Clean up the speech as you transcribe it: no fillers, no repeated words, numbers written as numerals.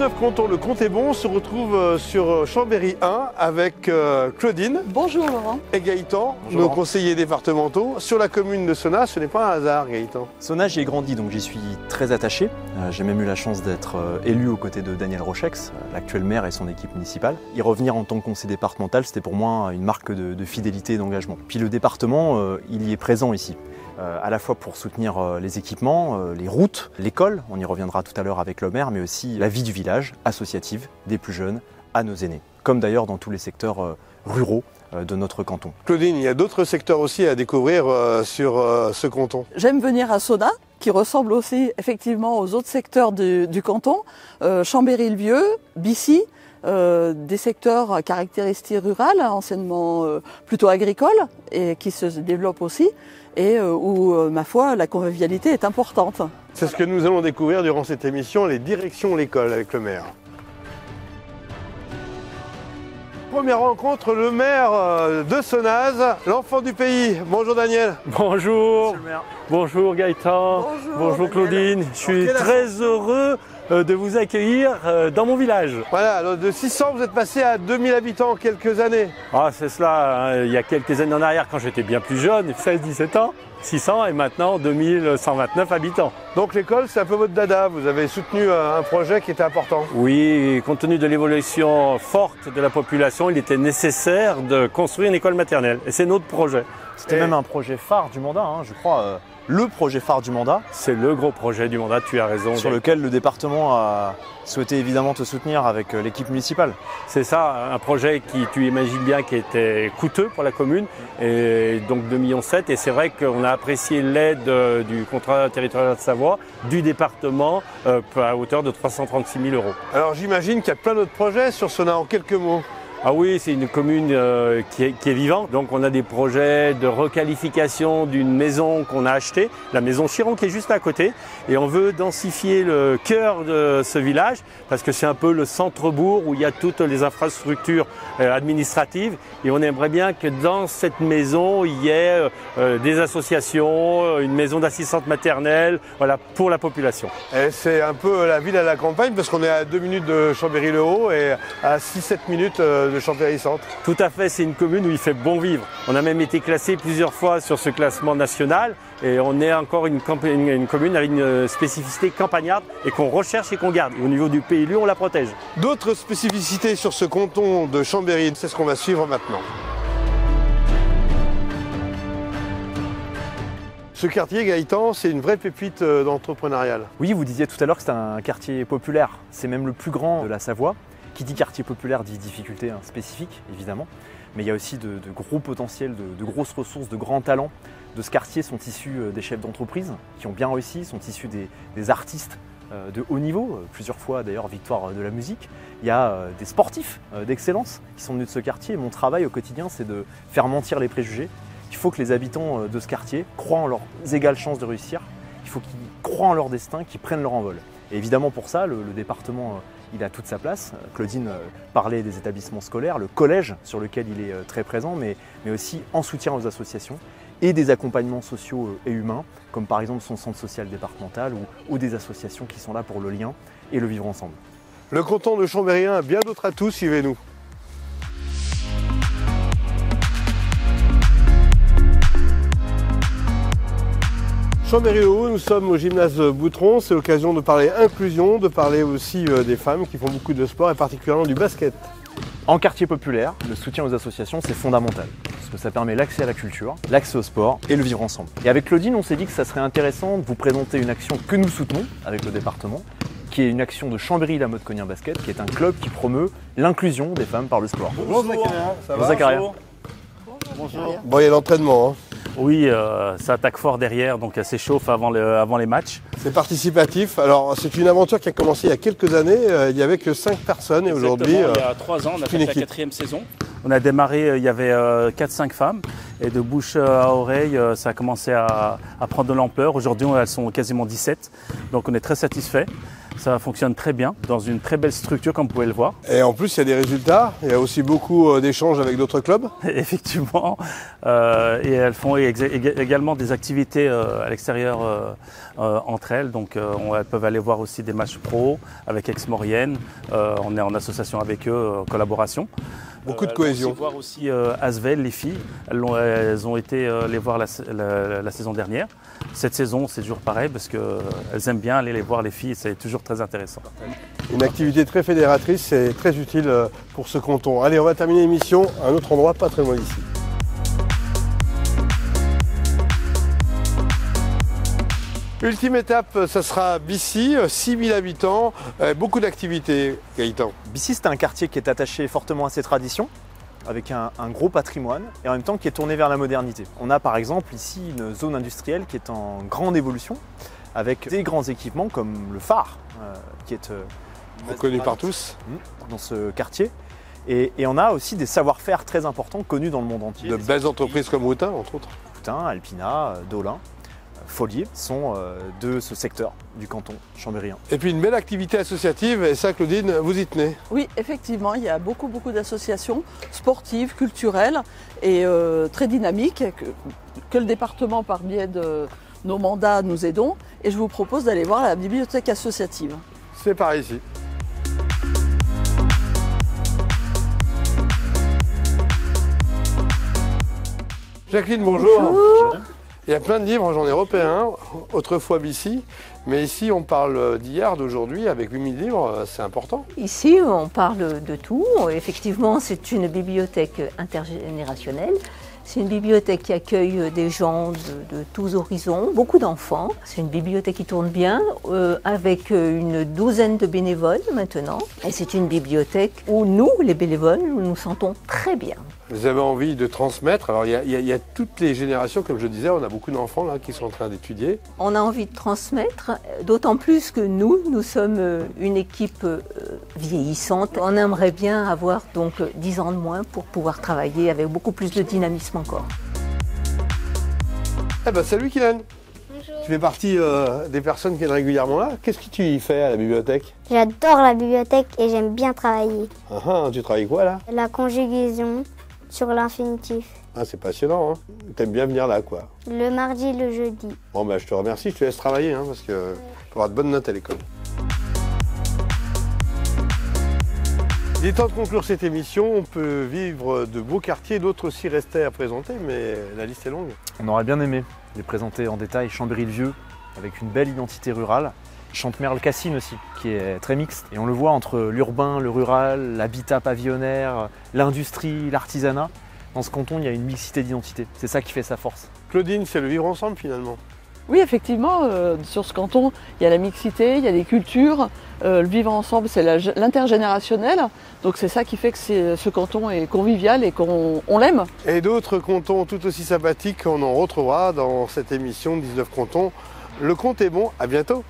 19 cantons, le compte est bon. On se retrouve sur Chambéry 1 avec Claudine. Bonjour Laurent. Et Gaëtan, Bonjour, nos Laurent. conseillers départementaux. Sur la commune de Sonnaz, ce n'est pas un hasard, Gaëtan. Sonnaz, j'y ai grandi, donc j'y suis très attaché. J'ai même eu la chance d'être élu aux côtés de Daniel Rochex, l'actuel maire et son équipe municipale. Y revenir en tant que conseiller départemental, c'était pour moi une marque de fidélité et d'engagement. Puis le département, il y est présent ici. À la fois pour soutenir les équipements, les routes, l'école, on y reviendra tout à l'heure avec le maire, mais aussi la vie du village, associative, des plus jeunes à nos aînés, comme d'ailleurs dans tous les secteurs ruraux de notre canton. Claudine, il y a d'autres secteurs aussi à découvrir sur ce canton. J'aime venir à Sonnaz, qui ressemble aussi effectivement aux autres secteurs du canton. Chambéry-le-Vieux, Bissy, des secteurs à caractéristiques rurales, anciennement plutôt agricoles, et qui se développent aussi, et où, ma foi, la convivialité est importante. C'est ce que nous allons découvrir durant cette émission, les directions l'école avec le maire. Première rencontre, le maire de Sonnaz, l'enfant du pays. Bonjour Daniel. Bonjour, bonjour Gaëtan, bonjour Claudine. Je suis très heureux de vous accueillir dans mon village. Voilà, alors de 600, vous êtes passé à 2000 habitants en quelques années. Ah, c'est cela, hein, il y a quelques années en arrière, quand j'étais bien plus jeune, 16-17 ans, 600 et maintenant 2129 habitants. Donc l'école, c'est un peu votre dada. Vous avez soutenu un projet qui était important. Oui, compte tenu de l'évolution forte de la population, il était nécessaire de construire une école maternelle. Et c'est notre projet. C'était même un projet phare du mandat, hein, je crois. Le projet phare du mandat. C'est le gros projet du mandat, tu as raison. Sur lequel le département a souhaité évidemment te soutenir avec l'équipe municipale. C'est ça, un projet qui, tu imagines bien, qui était coûteux pour la commune, et donc 2,7 millions. Et c'est vrai qu'on a apprécié l'aide du contrat territorial de Savoie, du département, à hauteur de 336 000 €. Alors j'imagine qu'il y a plein d'autres projets sur Sonnaz, en quelques mots. Ah oui, c'est une commune qui est vivante. Donc on a des projets de requalification d'une maison qu'on a achetée, la maison Chiron qui est juste à côté. Et on veut densifier le cœur de ce village parce que c'est un peu le centre-bourg où il y a toutes les infrastructures administratives. Et on aimerait bien que dans cette maison, il y ait des associations, une maison d'assistante maternelle, voilà, pour la population. Et c'est un peu la ville à la campagne parce qu'on est à 2 minutes de Chambéry-le-Haut et à 6-7 minutes de Chambéry-Centre. Tout à fait, c'est une commune où il fait bon vivre. On a même été classé plusieurs fois sur ce classement national et on est encore une commune avec une spécificité campagnarde et qu'on recherche et qu'on garde. Au niveau du PLU, on la protège. D'autres spécificités sur ce canton de Chambéry, c'est ce qu'on va suivre maintenant. Ce quartier, Gaëtan, c'est une vraie pépite d'entrepreneurial. Oui, vous disiez tout à l'heure que c'est un quartier populaire. C'est même le plus grand de la Savoie. Qui dit quartier populaire dit difficulté spécifique, évidemment. Mais il y a aussi de gros potentiels, de grosses ressources, de grands talents. De ce quartier sont issus des chefs d'entreprise qui ont bien réussi, sont issus des artistes de haut niveau, plusieurs fois d'ailleurs victoire de la musique. Il y a des sportifs d'excellence qui sont venus de ce quartier. Et mon travail au quotidien, c'est de faire mentir les préjugés. Il faut que les habitants de ce quartier croient en leurs égales chances de réussir. Il faut qu'ils croient en leur destin, qu'ils prennent leur envol. Et évidemment pour ça, le département, il a toute sa place. Claudine parlait des établissements scolaires, le collège sur lequel il est très présent, mais aussi en soutien aux associations et des accompagnements sociaux et humains, comme par exemple son centre social départemental ou des associations qui sont là pour le lien et le vivre ensemble. Le canton de Chambéry a bien d'autres atouts, suivez-nous. Chambéry-le-Haut, nous sommes au gymnase Boutron, c'est l'occasion de parler inclusion, de parler aussi des femmes qui font beaucoup de sport et particulièrement du basket. En quartier populaire, le soutien aux associations c'est fondamental, parce que ça permet l'accès à la culture, l'accès au sport et le vivre ensemble. Et avec Claudine, on s'est dit que ça serait intéressant de vous présenter une action que nous soutenons avec le département, qui est une action de Chambéry-la-Motte-Cognin Basket, qui est un club qui promeut l'inclusion des femmes par le sport. Bonjour Zakaria, ça va? Bonjour Zakaria. Bonjour. Bon, il y a l'entraînement, hein. Oui, ça attaque fort derrière, donc elle s'échauffe avant les matchs. C'est participatif. Alors, c'est une aventure qui a commencé il y a quelques années. Il n'y avait que 5 personnes et aujourd'hui, il y a 3 ans, on a fait la 4e saison. On a démarré, il y avait 4-5 femmes et de bouche à oreille, ça a commencé à prendre de l'ampleur. Aujourd'hui, elles sont quasiment 17, donc on est très satisfaits. Ça fonctionne très bien, dans une très belle structure comme vous pouvez le voir. Et en plus, il y a des résultats, il y a aussi beaucoup d'échanges avec d'autres clubs. Effectivement, et elles font également des activités à l'extérieur entre elles. Donc elles peuvent aller voir aussi des matchs pro avec Aix-Maurienne. On est en association avec eux, en collaboration. Beaucoup de cohésion. On va voir aussi Asvel, les filles. Elles ont été les voir la saison dernière. Cette saison, c'est toujours pareil parce qu'elles aiment bien aller les voir les filles et c'est toujours très intéressant. Une activité très fédératrice et très utile pour ce canton. Allez, on va terminer l'émission à un autre endroit, pas très loin d'ici. Ultime étape, ça sera Bissy, 6000 habitants, beaucoup d'activités, Gaëtan. Bissy, c'est un quartier qui est attaché fortement à ses traditions, avec un gros patrimoine et en même temps qui est tourné vers la modernité. On a par exemple ici une zone industrielle qui est en grande évolution, avec des grands équipements comme le phare, qui est reconnu par tous dans ce quartier. Et on a aussi des savoir-faire très importants connus dans le monde entier. De belles entreprises comme Routin, entre autres. Routin, Alpina, Dolin, Follier sont de ce secteur du canton chambérien. Et puis une belle activité associative, et ça Claudine, vous y tenez? Oui, effectivement, il y a beaucoup d'associations sportives, culturelles et très dynamiques que le département, par biais de nos mandats, nous aidons. Et je vous propose d'aller voir la bibliothèque associative. C'est par ici. Jacqueline, bonjour. Bonjour. Il y a plein de livres en genre européen, autrefois Bissy, mais ici on parle d'hier, d'aujourd'hui, avec 8000 livres, c'est important. Ici, on parle de tout. Effectivement, c'est une bibliothèque intergénérationnelle. C'est une bibliothèque qui accueille des gens de tous horizons, beaucoup d'enfants. C'est une bibliothèque qui tourne bien, avec une douzaine de bénévoles maintenant. Et c'est une bibliothèque où nous, les bénévoles, nous nous sentons très bien. Vous avez envie de transmettre. Alors il y a toutes les générations, comme je disais, on a beaucoup d'enfants là qui sont en train d'étudier. On a envie de transmettre, d'autant plus que nous sommes une équipe vieillissante. On aimerait bien avoir donc 10 ans de moins pour pouvoir travailler avec beaucoup plus de dynamisme encore. Eh ben salut Kylian. Bonjour. Tu fais partie des personnes qui viennent régulièrement là. Qu'est-ce que tu y fais à la bibliothèque? J'adore la bibliothèque et j'aime bien travailler. Tu travailles quoi là? La conjugaison sur l'infinitif. Ah, c'est passionnant, hein. T'aimes bien venir là, quoi. Le mardi et le jeudi. Bon, bah, je te remercie, je te laisse travailler, hein, parce que faut avoir de bonnes notes à l'école. Il est temps de conclure cette émission. On peut vivre de beaux quartiers, d'autres aussi restaient à présenter, mais la liste est longue. On aurait bien aimé les présenter en détail. Chambéry-le-Vieux, avec une belle identité rurale. Chantemerle-Cassines aussi, qui est très mixte. Et on le voit entre l'urbain, le rural, l'habitat pavillonnaire, l'industrie, l'artisanat. Dans ce canton, il y a une mixité d'identité. C'est ça qui fait sa force. Claudine, c'est le vivre ensemble finalement. Oui, effectivement, sur ce canton, il y a la mixité, il y a les cultures. Le vivre ensemble, c'est l'intergénérationnel. Donc c'est ça qui fait que ce canton est convivial et qu'on l'aime. Et d'autres cantons tout aussi sympathiques, on en retrouvera dans cette émission 19 cantons. Le compte est bon, à bientôt.